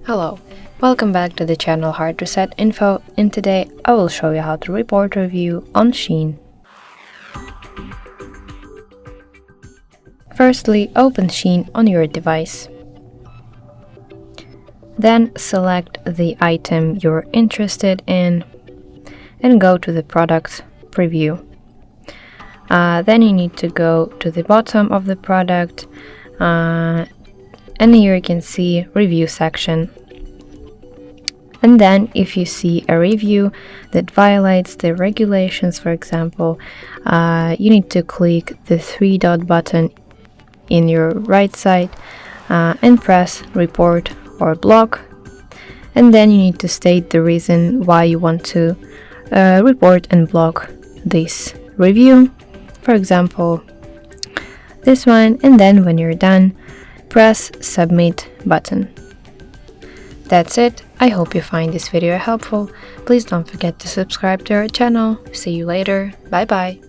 Hello, welcome back to the channel HardReset.Info, and today I will show you how to report a review on Shein. Firstly, open Shein on your device. Then select the item you're interested in and go to the product preview. Then you need to go to the bottom of the product and here you can see review section. And then if you see a review that violates the regulations, for example, you need to click the three-dot button in your right side and press report or block. And then you need to state the reason why you want to report and block this review. For example, this one, and then when you're done, press submit button. That's it. I hope you find this video helpful. Please don't forget to subscribe to our channel. See you later. Bye bye.